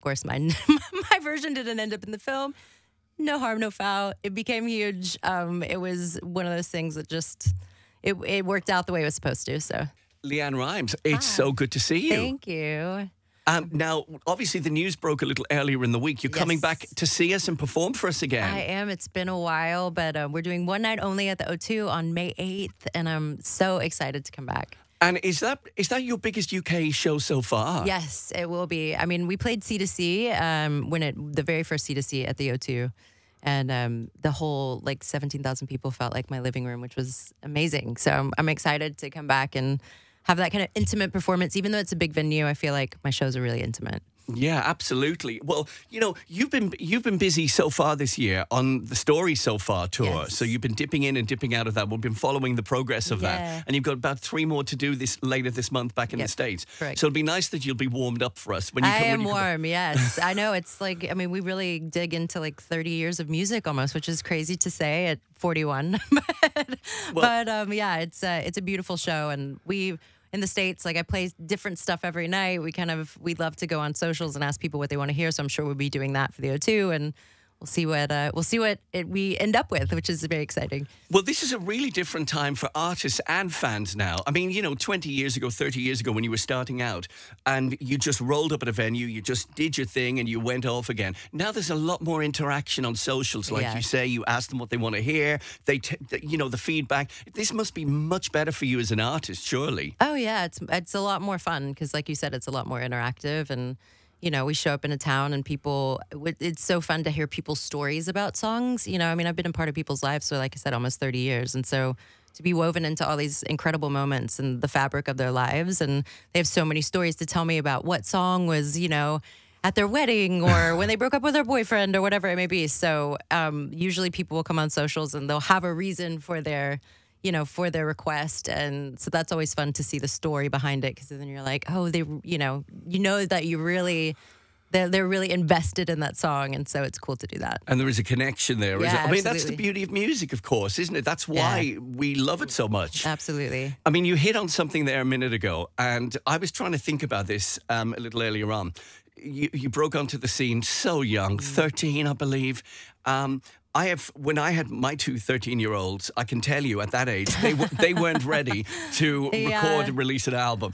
course, my my version didn't end up in the film. No harm, no foul. It became huge. It was one of those things that just it worked out the way it was supposed to. So, LeAnn Rimes, it's so good to see you. thank you. Now, obviously, the news broke a little earlier in the week. You're coming back to see us and perform for us again. I am. It's been a while, but we're doing one night only at the O2 on May 8th, and I'm so excited to come back. And is that your biggest UK show so far? Yes, it will be. I mean, we played C2C the very first C2C at the O2, and the whole 17,000 people felt like my living room, which was amazing. So I'm excited to come back and have that kind of intimate performance. Even though it's a big venue, I feel like my shows are really intimate. Yeah, absolutely. Well, you've been busy so far this year on the Story So Far tour. Yes. So you've been dipping in and dipping out of that. We've been following the progress of that. And you've got about 3 more to do later this month back in the States. Correct. So it'll be nice that you'll be warmed up for us when you come. I am warm, yes. I know it's we really dig into 30 years of music almost, which is crazy to say at 41. but yeah, it's a beautiful show, and in the States, I play different stuff every night. We love to go on socials and ask people what they want to hear. So I'm sure we'll be doing that for the O2, and we'll see what we end up with, which is very exciting. Well, this is a really different time for artists and fans now. I mean, 20 years ago, 30 years ago, when you were starting out and you just rolled up at a venue, you just did your thing and you went off again. Now there's a lot more interaction on socials. Like you say, you ask them what they want to hear. The feedback. This must be much better for you as an artist, surely. Oh, yeah. It's a lot more fun because, like you said, it's a lot more interactive, and we show up in a town and it's so fun to hear people's stories about songs. I've been a part of people's lives for, like I said, almost 30 years. And so to be woven into all these incredible moments and the fabric of their lives. And they have so many stories to tell me about what song was, at their wedding or when they broke up with their boyfriend or whatever it may be. So usually people will come on socials and they'll have a reason for their request. And so that's always fun to see the story behind it, because then you're like, oh, that they're really invested in that song. And so it's cool to do that. And there is a connection there. Yeah, I mean, that's the beauty of music, of course, isn't it? That's why we love it so much. Absolutely. I mean, you hit on something there a minute ago, and I was trying to think about this a little earlier on. You broke onto the scene so young, 13, I believe. When I had my 2 13-year-olds, I can tell you at that age, they weren't ready to record and release an album.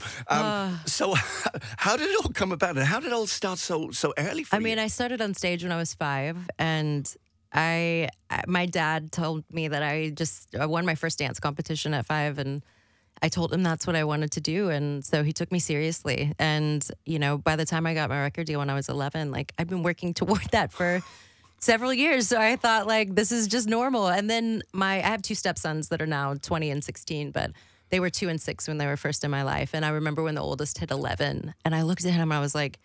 So how did it all come about? And how did it all start so early for you? I mean, I started on stage when I was 5, and my dad told me that I won my first dance competition at 5, and I told him that's what I wanted to do. And so he took me seriously. And, by the time I got my record deal when I was 11, I've been working toward that for several years. So I thought this is just normal. And then I have 2 stepsons that are now 20 and 16, but they were 2 and 6 when they were first in my life. And I remember when the oldest hit 11, and I looked at him, I was like,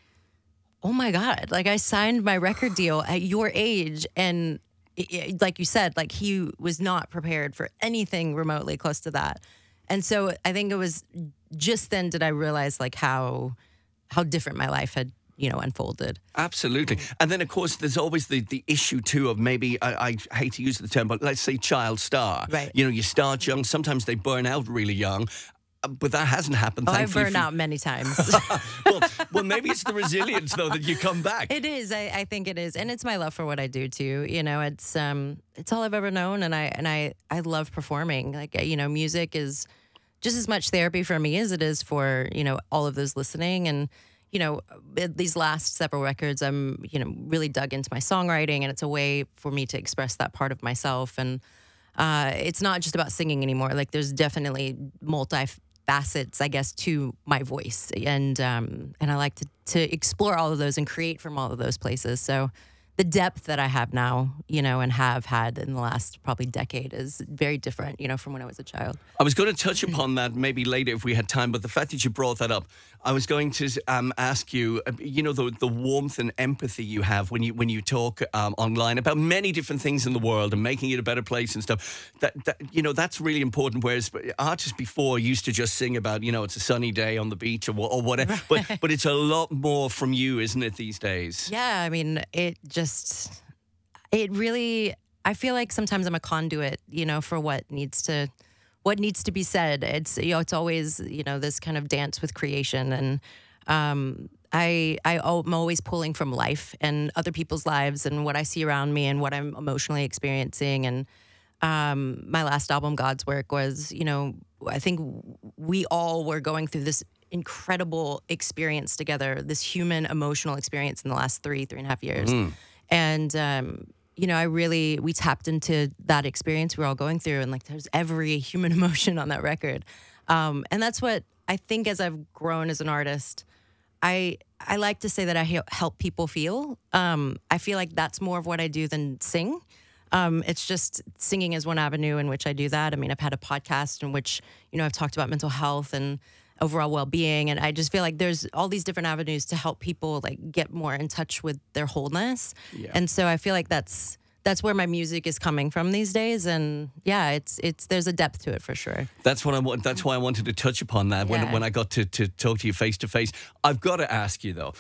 oh my God, I signed my record deal at your age. And like you said, he was not prepared for anything remotely close to that. And so I think it was just then did I realize how different my life had unfolded. Absolutely. And then, of course, there's always the issue, too, of maybe, I hate to use the term, but let's say child star. Right. You start young. Sometimes they burn out really young. But that hasn't happened, thankfully. I've burned out many times. well, maybe it's the resilience, though, that you come back. It is. I think it is. And it's my love for what I do, too. It's all I've ever known. And I love performing. Music is just as much therapy for me as it is for, all of those listening. And, these last several records, I'm, really dug into my songwriting, and it's a way for me to express that part of myself. And it's not just about singing anymore. There's definitely facets, I guess, to my voice, and I like to explore all of those and create from all of those places. So the depth that I have now, and have had in the last probably decade is very different, from when I was a child. I was going to touch upon that maybe later if we had time, but the fact that you brought that up, I was going to ask you, the warmth and empathy you have when you talk online about many different things in the world and making it a better place and stuff. That's really important. Whereas artists before used to just sing about, it's a sunny day on the beach or whatever. But it's a lot more from you, isn't it, these days? Yeah, I mean, it really, I feel like sometimes I'm a conduit, for what needs to be said. It's, it's always, this kind of dance with creation. And I'm always pulling from life and other people's lives and what I see around me and what I'm emotionally experiencing. And my last album, God's Work, was, I think we all were going through this incredible experience together, this human emotional experience in the last 3.5 years. And, we tapped into that experience we were all going through, and like there's every human emotion on that record. And that's what I think as I've grown as an artist, I like to say that I help people feel. I feel like that's more of what I do than sing. It's just singing is one avenue in which I do that. I mean, I've had a podcast in which, I've talked about mental health and overall well-being. And I just feel like there's all these different avenues to help people like get more in touch with their wholeness. Yeah. And so I feel like that's where my music is coming from these days. And yeah, it's there's a depth to it for sure. That's what I want. That's why I wanted to touch upon that when I got to talk to you face to face. I've got to ask you though,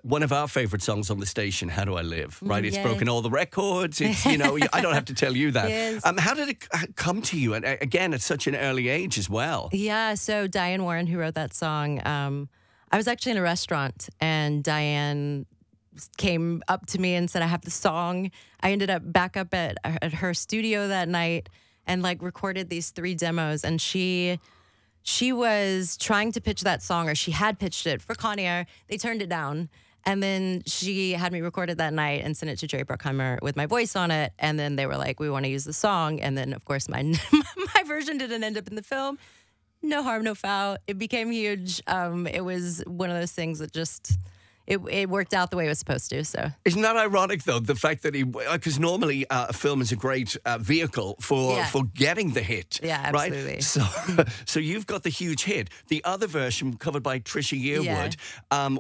one of our favorite songs on the station, "How Do I Live?" Right? It's broken all the records. It's I don't have to tell you that. Yes. How did it come to you? And again, at such an early age as well. Yeah. So Diane Warren, who wrote that song, I was actually in a restaurant and Diane came up to me and said, I have the song. I ended up back up at her studio that night and like recorded these 3 demos. And she was trying to pitch that song, or she had pitched it for Con Air. They turned it down. And then she had me record it that night and sent it to Jerry Bruckheimer with my voice on it. And then they were like, we want to use the song. And then, of course, my version didn't end up in the film. No harm, no foul. It became huge. It was one of those things that just... It worked out the way it was supposed to. So isn't that ironic though, the fact that because normally a film is a great vehicle for getting the hit. Yeah, absolutely. Right? So you've got the huge hit. The other version, covered by Trisha Yearwood,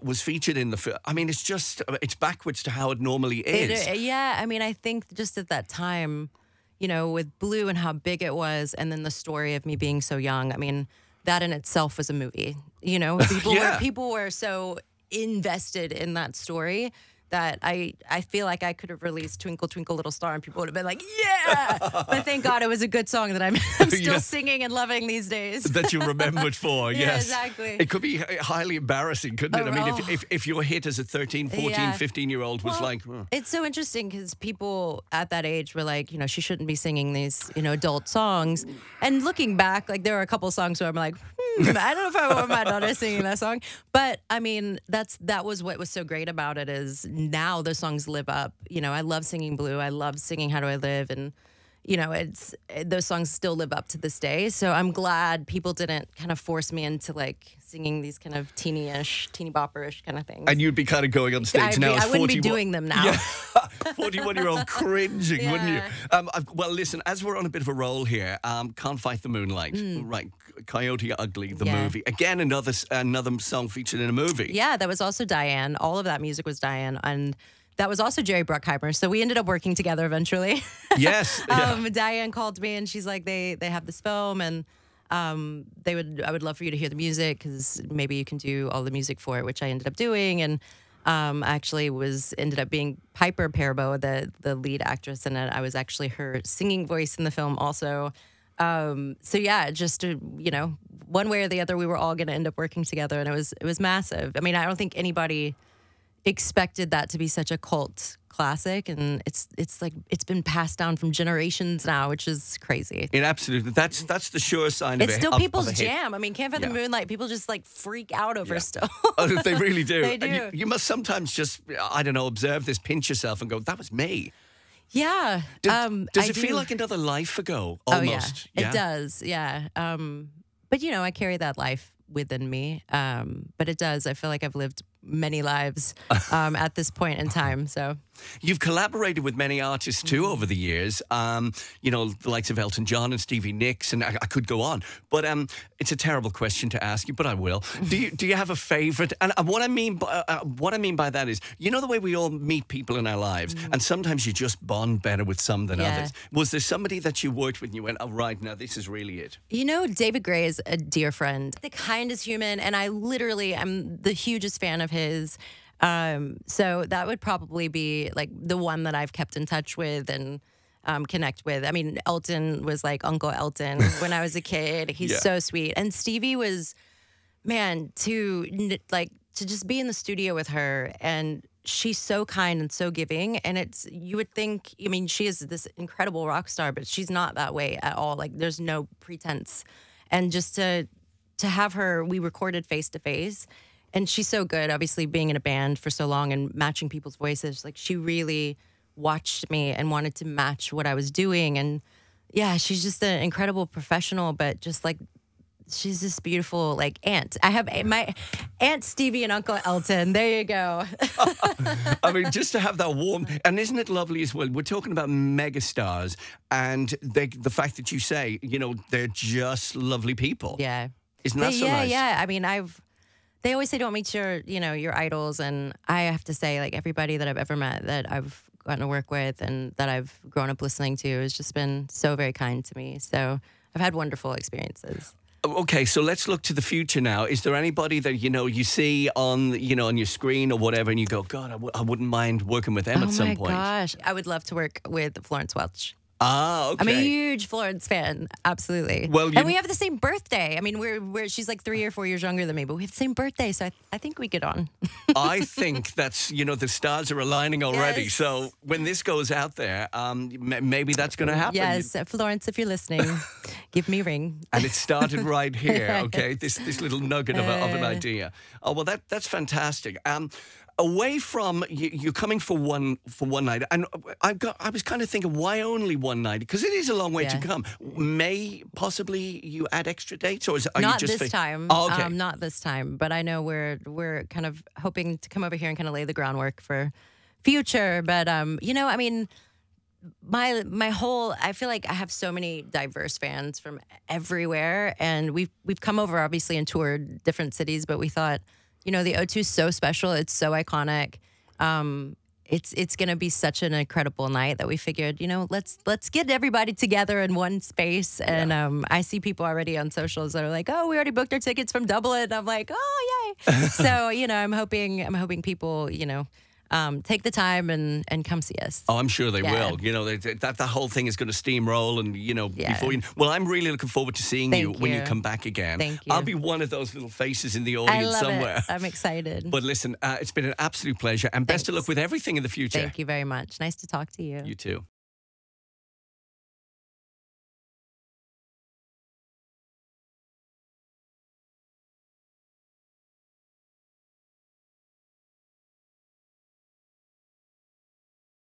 was featured in the film. I mean, it's backwards to how it normally is. I mean, I think just at that time, with Blue and how big it was, and then the story of me being so young. I mean, that in itself was a movie. People were so invested in that story that I feel like I could have released Twinkle Twinkle Little Star and people would have been like, yeah! But thank God it was a good song that I'm still singing and loving these days. That you're remembered for, yes. Yeah, exactly. It could be highly embarrassing, couldn't it? I mean, if your hit as a 13, 14, 15-year-old was like... It's so interesting because people at that age were like, she shouldn't be singing these, adult songs. And looking back, like there were a couple songs where I'm like, I don't know if I want my daughter singing that song. But I mean, that was what was so great about it is now those songs live up. I love singing Blue. I love singing How Do I Live? And, those songs still live up to this day. So I'm glad people didn't kind of force me into like singing these kind of teeny bopperish kind of things. And you'd be kind of going on stage now as 41. I wouldn't be doing them now. Yeah. 41-year-old cringing, wouldn't you? Well, listen, as we're on a bit of a roll here, Can't Fight the Moonlight, right? Coyote Ugly, the movie. Again, another song featured in a movie. Yeah, that was also Diane. All of that music was Diane. And that was also Jerry Bruckheimer. So we ended up working together eventually. Yes. Diane called me and she's like, they have this film and I would love for you to hear the music because maybe you can do all the music for it, which I ended up doing. And actually ended up being Piper Perabo, the lead actress in it. I was actually her singing voice in the film also. So yeah, just one way or the other, we were all going to end up working together, and it was massive. I mean, I don't think anybody expected that to be such a cult classic, and it's like it's been passed down from generations now, which is crazy. It absolutely that's the sure sign of it. It's still people's jam. I mean, Can't Fight the Moonlight, people just like freak out over still. Oh, they really do. They do. And you must sometimes just observe this, pinch yourself, and go, "That was me." Yeah. Does it feel like another life ago? Almost. Oh, yeah. It does. Yeah. But I carry that life within me. But it does. I feel like I've lived many lives at this point in time. So you've collaborated with many artists too over the years. The likes of Elton John and Stevie Nicks, and I could go on. But it's a terrible question to ask you, but I will. Do you have a favorite? And what I mean by that is, the way we all meet people in our lives, and sometimes you just bond better with some than others. Was there somebody that you worked with and you went, "Oh, right, now this is really it"? David Gray is a dear friend, the kindest human, and I literally am the hugest fan of his. So that would probably be like the one that I've kept in touch with and connect with. I mean, Elton was like Uncle Elton when I was a kid. He's so sweet. And Stevie was, man, to to just be in the studio with her, and she's so kind and so giving. And you would think, I mean, she is this incredible rock star, but she's not that way at all. Like, there's no pretense. And just to have her, we recorded face to face, and she's so good, obviously being in a band for so long and matching people's voices. Like, she really watched me and wanted to match what I was doing. And yeah, she's just an incredible professional, but just like, she's this beautiful, like, aunt. I have my Aunt Stevie and Uncle Elton. There you go. I mean, just to have that warm, and isn't it lovely as well? We're talking about megastars, and the fact that you say, you know, they're just lovely people. Yeah. Isn't that so nice? Yeah. I mean, they always say don't meet your idols, and I have to say, like, everybody that I've ever met that I've gotten to work with and that I've grown up listening to has just been so very kind to me. So I've had wonderful experiences. Okay, so let's look to the future now. Is there anybody that, you know, you see on, you know, on your screen or whatever, and you go, God, I wouldn't mind working with them at some point? Oh my gosh, I would love to work with Florence Welch. Ah, okay. I'm a huge Florence fan, absolutely. Well, and we have the same birthday. I mean, she's like 3 or 4 years younger than me, but we have the same birthday, so I think we get on. I think that's, you know, the stars are aligning already. Yes. So when this goes out there, maybe that's going to happen. Yes, Florence, if you're listening, give me a ring. And it started right here, okay? This little nugget of an idea. Oh, well, that's fantastic. Away from you're coming for one night, and I was kind of thinking, why only one night? Because it is a long way to come. May possibly you add extra dates, or are not you just this time? Oh, okay. Not this time. But I know we're kind of hoping to come over here and kind of lay the groundwork for future. But you know, I mean, my whole, I feel like I have so many diverse fans from everywhere, and we've come over obviously and toured different cities, but we thought, you know, the O2 is so special. It's so iconic. It's going to be such an incredible night that we figured, you know, let's get everybody together in one space. And I see people already on socials that are like, oh, we already booked our tickets from Dublin. I'm like, oh, yay. So, you know, I'm hoping people, you know, take the time and come see us. Oh, I'm sure they will. You know, that whole thing is going to steamroll, and, you know, before you... Well, I'm really looking forward to seeing you when you come back again. Thank you. I'll be one of those little faces in the audience somewhere. It. I'm excited. But listen, it's been an absolute pleasure, and best of luck with everything in the future. Thank you very much. Nice to talk to you. You too.